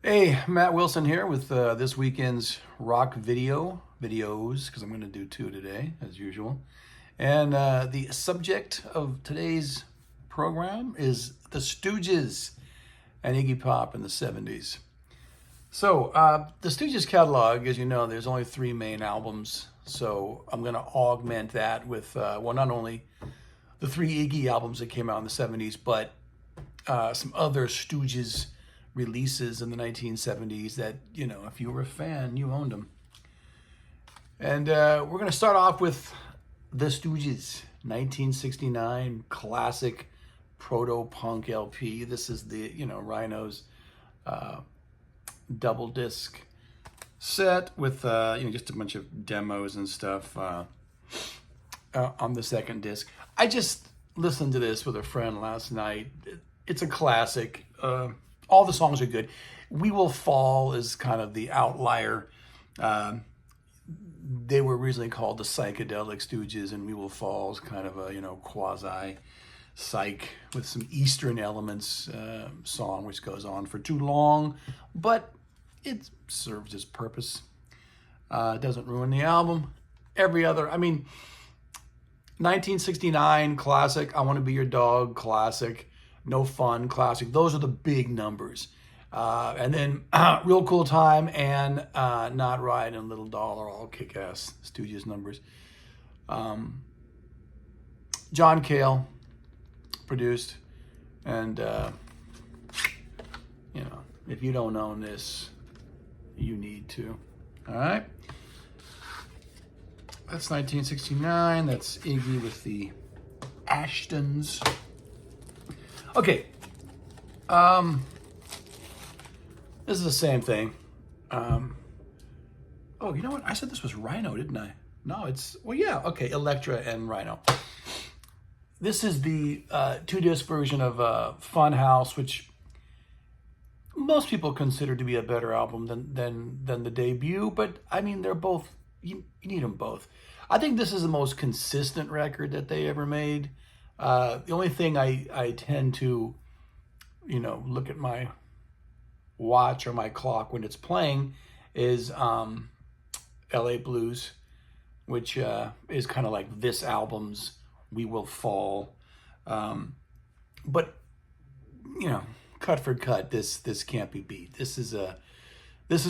Hey, Matt Wilson here with this weekend's rock videos, because I'm going to do two today, as usual. And the subject of today's program is the Stooges and Iggy Pop in the 70s. So, the Stooges catalog, as you know, there's only three main albums. So, I'm going to augment that with, not only the three Iggy albums that came out in the 70s, but some other Stooges releases in the 1970s that, if you were a fan, you owned them. And we're going to start off with the Stooges, 1969 classic proto-punk LP. This is the, Rhino's double disc set with, just a bunch of demos and stuff on the second disc. I just listened to this with a friend last night. It's a classic. All the songs are good. We Will Fall is kind of the outlier. They were originally called the Psychedelic Stooges, and We Will Fall is kind of a, quasi-psych with some Eastern elements song, which goes on for too long, but it serves its purpose. It doesn't ruin the album. 1969 classic, I Want to Be Your Dog classic. No Fun classic. Those are the big numbers. And then Real Cool Time and Not Right and Little Doll are all kick-ass Stooges numbers. John Cale produced. And, if you don't own this, you need to. All right? That's 1969. That's Iggy with the Ashtons. Okay, this is the same thing. Oh, you know what? I said this was Rhino, didn't I? No, okay, Elektra and Rhino. This is the two-disc version of Funhouse, which most people consider to be a better album than the debut, but I mean, they're both, you need them both. I think this is the most consistent record that they ever made. The only thing I tend to, look at my watch or my clock when it's playing is LA Blues, which is kind of like this album's We Will Fall. But, cut for cut, this can't be beat. This is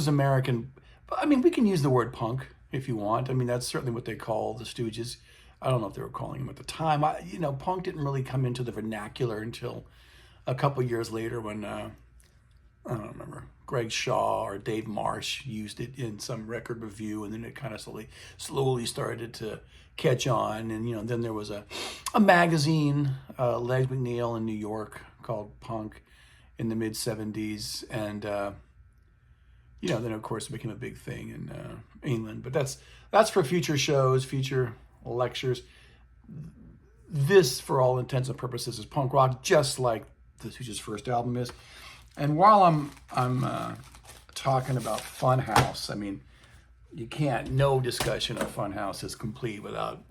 American. I mean, we can use the word punk if you want. I mean, that's certainly what they call the Stooges. I don't know if they were calling him at the time. Punk didn't really come into the vernacular until a couple years later when, I don't remember, Greg Shaw or Dave Marsh used it in some record review, and then it kind of slowly started to catch on. And, then there was a magazine, Legs McNeil in New York, called Punk in the mid-'70s. And, then, of course, it became a big thing in England. But that's for future shows, future lectures. This, for all intents and purposes, is punk rock, just like the Stooges' first album is. And while I'm talking about Funhouse, I mean, no discussion of Funhouse is complete without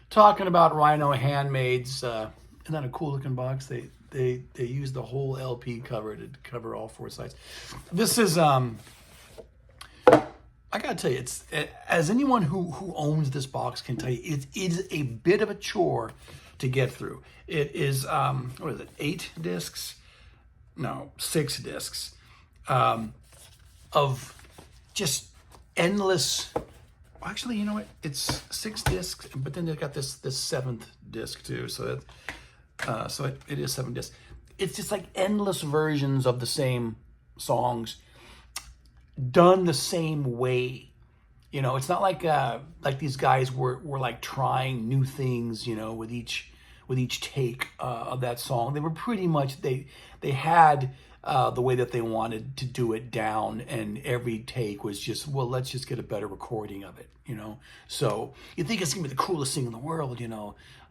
talking about Rhino Handmaids. Isn't that a cool looking box? They used the whole LP cover to cover all four sides. This is I gotta tell you, it's, as anyone who owns this box can tell you, it is a bit of a chore to get through. It is, 8 discs? No, 6 discs of just endless. Actually, you know what? It's 6 discs, but then they've got this 7th disc too. So it is 7 discs. It's just like endless versions of the same songs, done the same way. It's not like these guys were like trying new things, with each take of that song. They were pretty much, they had the way that they wanted to do it down, and every take was just, well, let's just get a better recording of it, So you think it's gonna be the coolest thing in the world,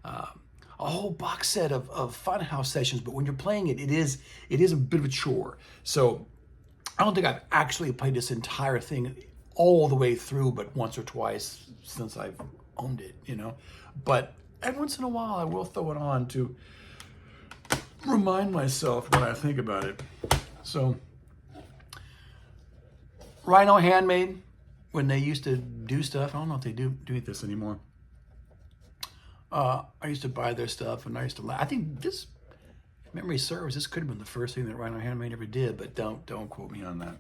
a whole box set of Funhouse sessions, but when you're playing it, it is a bit of a chore. So I don't think I've actually played this entire thing all the way through, but once or twice since I've owned it, But every once in a while, I will throw it on to remind myself when I think about it. So Rhino Handmade, when they used to do stuff. I don't know if they do this anymore. I used to buy their stuff, and I used to. I think this, if memory serves, this could have been the first thing that Rhino Handmade ever did, but don't quote me on that.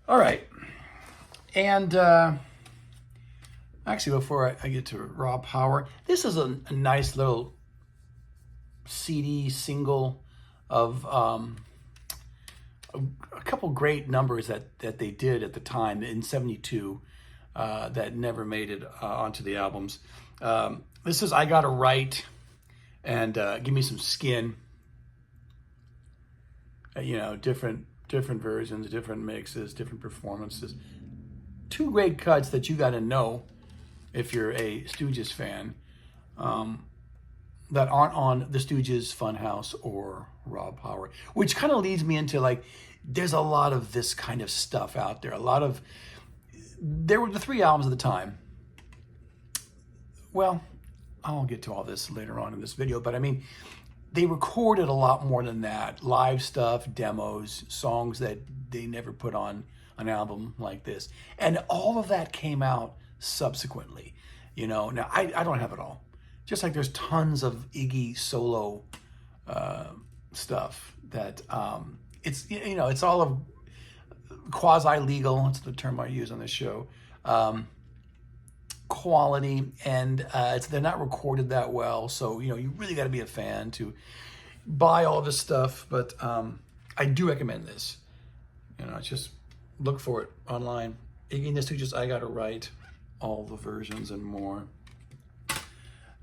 All right, and actually, before I get to Raw Power, this is a nice little CD single of a couple great numbers that they did at the time in '72 that never made it onto the albums. This is I Gotta Write and Give Me Some Skin. You know, different versions, different mixes, different performances. Two great cuts that you got to know if you're a Stooges fan that aren't on the Stooges, Funhouse, or Raw Power, which kind of leads me into like, there's a lot of this kind of stuff out there. There were the 3 albums at the time. Well, I'll get to all this later on in this video, but I mean, they recorded a lot more than that. Live stuff, demos, songs that they never put on an album like this. And all of that came out subsequently. You know, now I don't have it all. Just like there's tons of Iggy solo stuff that it's, you know, it's all of quasi-legal, that's the term I use on this show, quality, and they're not recorded that well, so you know you really got to be a fan to buy all this stuff. But I do recommend this. You know, just look for it online. Iggy and the Stooges, I Gotta Write, all the versions and more.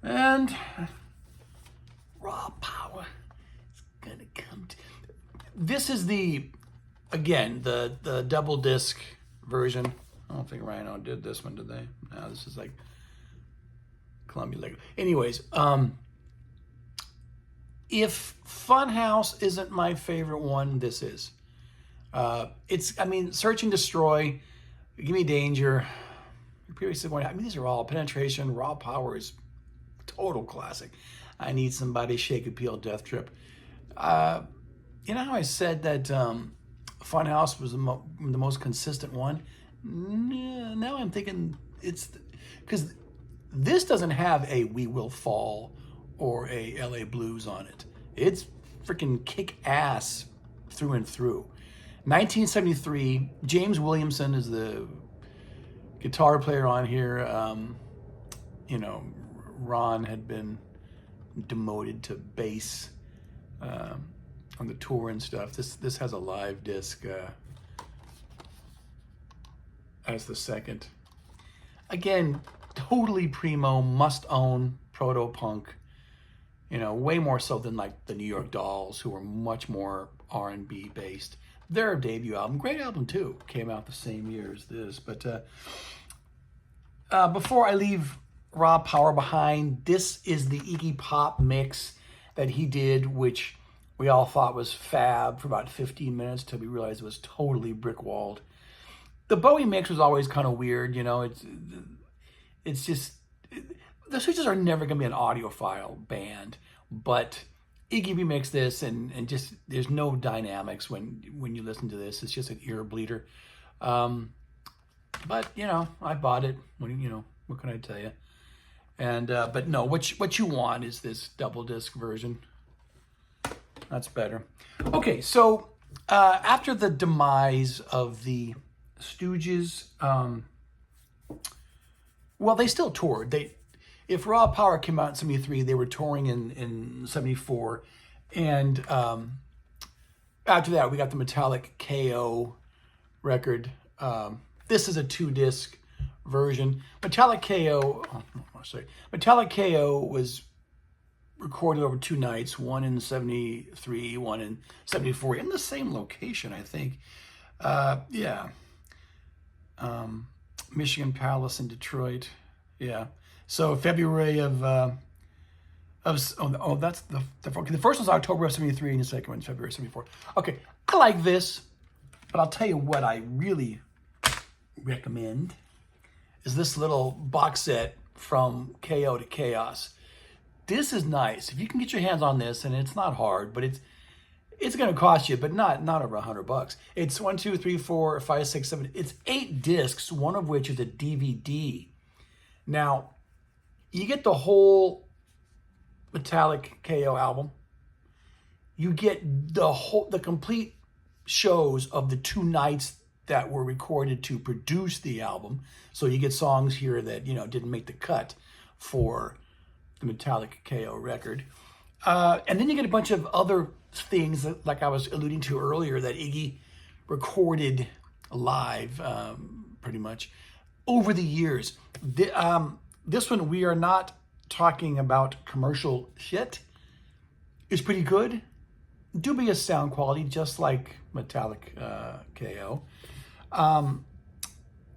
And Raw Power is gonna come. This is again the double disc version. I don't think Rhino did this one, did they? No, this is like Columbia Lego. Anyways, if Funhouse isn't my favorite one, this is. I mean, Search and Destroy, Give Me Danger, previously one. I mean, these are all Penetration. Raw Power is total classic. I Need Somebody, Shake Appeal, Death Trip. You know how I said that Funhouse was the most consistent one? Now I'm thinking it's because this doesn't have a We Will Fall or a LA Blues on it. It's freaking kick ass through and through. 1973, James Williamson is the guitar player on here. You know, Ron had been demoted to bass on the tour and stuff. This has a live disc as the second. Again, totally primo, must own, proto punk. You know, way more so than like the New York Dolls, who were much more R&B based. Their debut album, great album too, came out the same year as this. But before I leave Raw Power behind, this is the Iggy Pop mix that he did, which we all thought was fab for about 15 minutes till we realized it was totally brick-walled. The Bowie mix was always kind of weird, you know. It's just, the Stooges are never going to be an audiophile band, but Iggy remixed this, and just there's no dynamics when you listen to this. It's just an ear bleeder. But you know, I bought it. You know, what can I tell you? And but no, what you want is this double disc version. That's better. Okay, so after the demise of the Stooges, well, they still toured. If Raw Power came out in '73, they were touring in '74, and after that, we got the Metallic KO record. This is a 2-disc version. Metallic KO was recorded over 2 nights, one in '73, one in '74, in the same location, I think. Yeah. Michigan Palace in Detroit. Yeah. So February of that's the first one's October of '73 and the second one's February of '74. Okay, I like this, but I'll tell you what I really recommend is this little box set from KO to Chaos. This is nice. If you can get your hands on this, and it's not hard, but It's going to cost you, but not over $100. It's 1, 2, 3, 4, 5, 6, 7. It's 8 discs, one of which is a DVD. Now, you get the whole Metallic KO album. You get the complete shows of the 2 nights that were recorded to produce the album. So you get songs here that, didn't make the cut for the Metallic KO record. And then you get a bunch of other things that, like I was alluding to earlier, that Iggy recorded live, pretty much over the years. This one, we are not talking about commercial shit. It's pretty good. Dubious sound quality, just like Metallic KO.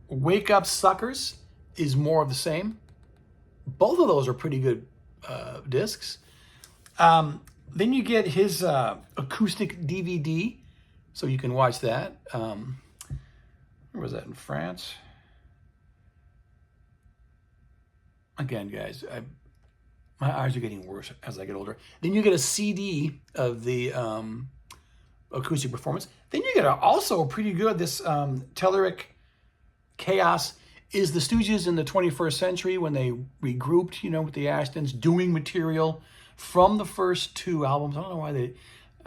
Wake Up Suckers is more of the same. Both of those are pretty good discs. Then you get his acoustic DVD, so you can watch that. Where was that, in France? Again, guys, my eyes are getting worse as I get older. Then you get a CD of the acoustic performance. Then you get also pretty good, this Telluric Chaos is the Stooges in the 21st century when they regrouped, with the Ashtons, doing material from the first 2 albums. I don't know why they,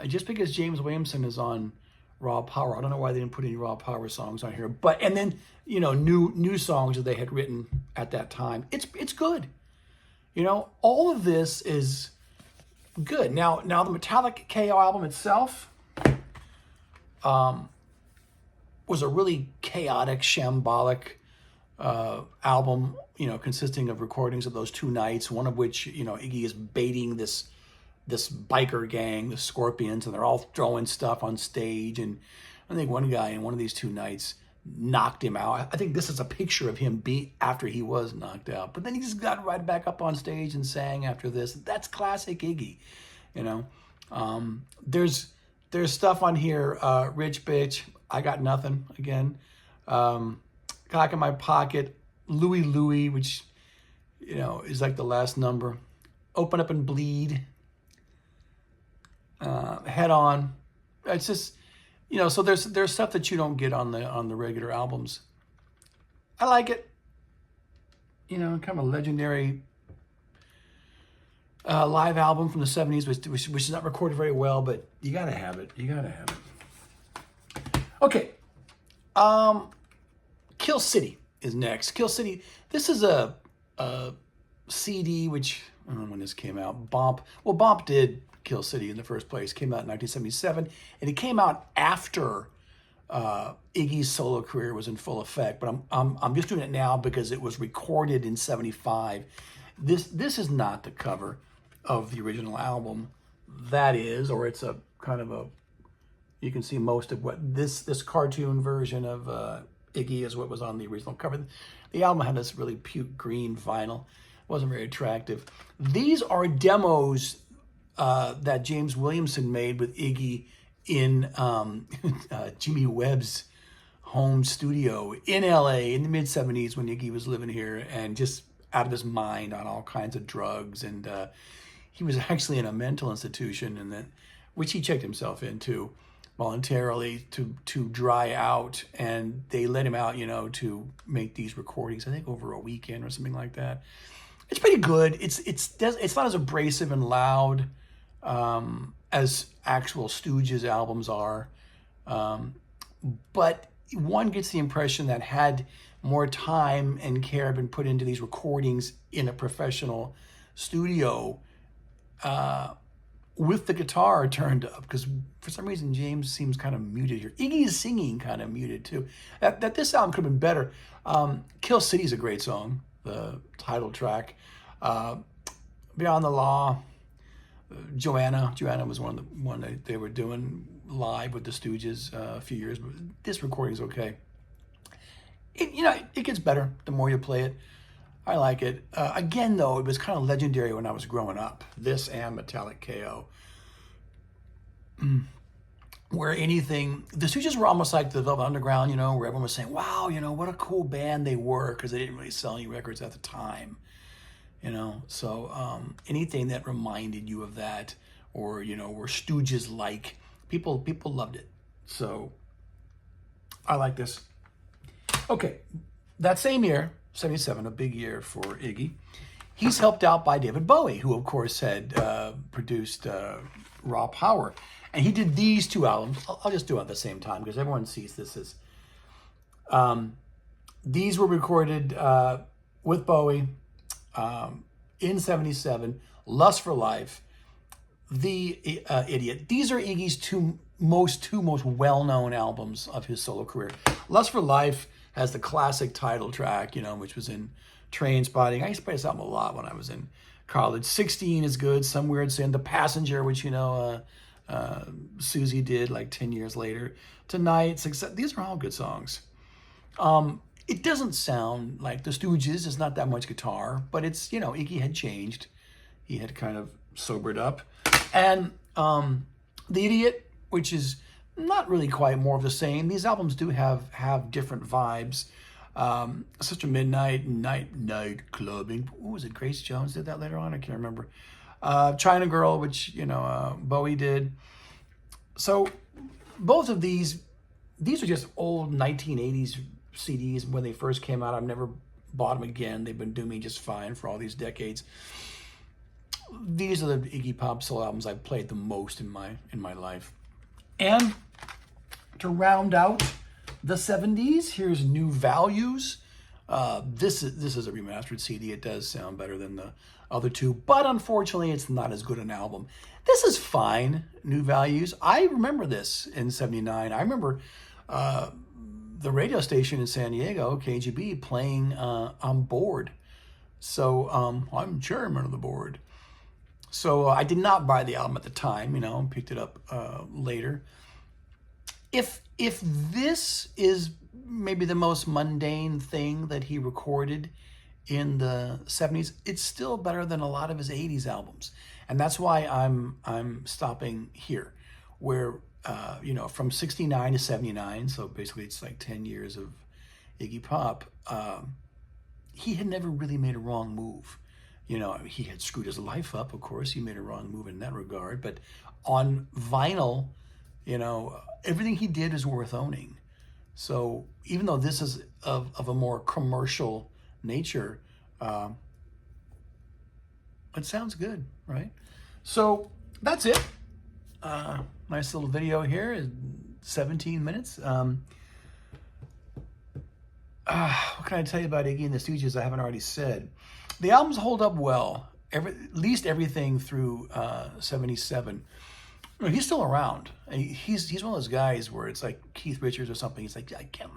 just because James Williamson is on Raw Power, I don't know why they didn't put any Raw Power songs on here. But, and then, new songs that they had written at that time. It's good. All of this is good. Now the Metallic KO album itself was a really chaotic, shambolic album, consisting of recordings of those 2 nights, one of which, Iggy is baiting this biker gang, the Scorpions, and they're all throwing stuff on stage. And I think one guy in one of these 2 nights knocked him out. I think this is a picture of him after he was knocked out. But then he just got right back up on stage and sang after this. That's classic Iggy, There's stuff on here, Rich Bitch, I Got Nothing, again. Cock in My Pocket, Louie Louie, which, is like the last number. Open Up and Bleed. Head On. It's just, so there's stuff that you don't get on the regular albums. I like it. Kind of a legendary live album from the 70s, which is not recorded very well, but you gotta have it. Okay. Kill City is next. Kill City. This is a CD, which, I don't know when this came out. Bomp did Kill City in the first place. Came out in 1977, and it came out after Iggy's solo career was in full effect. But I'm just doing it now because it was recorded in '75. This is not the cover of the original album. That is, or it's a kind of a. You can see most of what this cartoon version of Iggy is what was on the original cover. The album had this really puke green vinyl. It wasn't very attractive. These are demos that James Williamson made with Iggy in Jimmy Webb's home studio in LA in the mid-70s when Iggy was living here and just out of his mind on all kinds of drugs. And he was actually in a mental institution, and then, which he checked himself into voluntarily to dry out, and they let him out, to make these recordings, I think over a weekend or something like that. It's pretty good. It's not as abrasive and loud as actual Stooges albums are, but one gets the impression that had more time and care been put into these recordings in a professional studio, with the guitar turned up, because for some reason James seems kind of muted here. Iggy's singing kind of muted too. That this album could have been better. Kill City is a great song, the title track. Beyond the Law, Joanna was one that they were doing live with the Stooges a few years, but this recording is okay. It gets better the more you play it. I like it. Again, though, it was kind of legendary when I was growing up. This and Metallic KO. Where the Stooges were almost like the Velvet Underground, where everyone was saying, wow, what a cool band they were, because they didn't really sell any records at the time. So anything that reminded you of that, or, were Stooges-like People loved it. So I like this. Okay, that same year, 77, a big year for Iggy. He's helped out by David Bowie, who of course had produced Raw Power. And he did these two albums. I'll just do it at the same time because everyone sees this as... these were recorded with Bowie in 77. Lust for Life, The Idiot. These are Iggy's two most well-known albums of his solo career. Lust for Life has the classic title track, which was in Trainspotting. I used to play this album a lot when I was in college. 16 is good. Some Weird Sin. The Passenger, which Susie did like 10 years later. Tonight, Success. These are all good songs. It doesn't sound like the Stooges. It's not that much guitar, but it's, Iggy had changed. He had kind of sobered up. And The Idiot, which is not really quite more of the same. These albums do have different vibes. Sister Midnight, Night Clubbing. What was it? Grace Jones did that later on? I can't remember. China Girl, which, Bowie did. So both of these are just old 1980s CDs when they first came out. I've never bought them again. They've been doing me just fine for all these decades. These are the Iggy Pop solo albums I've played the most in my life. And to round out the 70s, here's New Values. This is a remastered CD. It does sound better than the other two, but unfortunately, it's not as good an album. This is fine, New Values. I remember this in 79. I remember the radio station in San Diego, KGB, playing on board. So I'm chairman of the board. So I did not buy the album at the time, picked it up later. If this is maybe the most mundane thing that he recorded in the 70s, it's still better than a lot of his 80s albums. And that's why I'm stopping here, where from 69 to 79, so basically it's like 10 years of Iggy Pop, he had never really made a wrong move. He had screwed his life up, of course. He made a wrong move in that regard. But on vinyl, everything he did is worth owning. So even though this is of a more commercial nature, it sounds good, right? So that's it. Nice little video here, 17 minutes. What can I tell you about Iggy and the Stooges I haven't already said? The albums hold up well, at least everything through 77. He's still around. He's one of those guys where it's like Keith Richards or something. He's like, I can't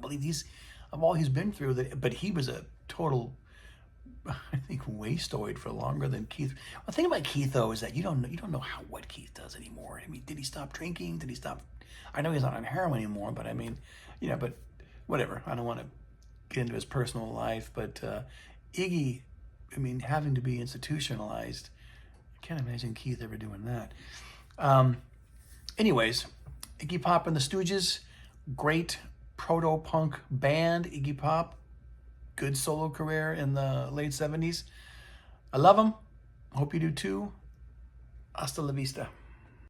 believe of all he's been through. But he was a total, I think, wasteoid for longer than Keith. The thing about Keith though is that you don't know what Keith does anymore. I mean, did he stop drinking? Did he stop? I know he's not on heroin anymore, but I mean, but whatever. I don't want to get into his personal life, but Iggy, I mean, having to be institutionalized, I can't imagine Keith ever doing that. Anyways, Iggy Pop and the Stooges, great proto-punk band, Iggy Pop, good solo career in the late 70s. I love him. Hope you do too. Hasta la vista.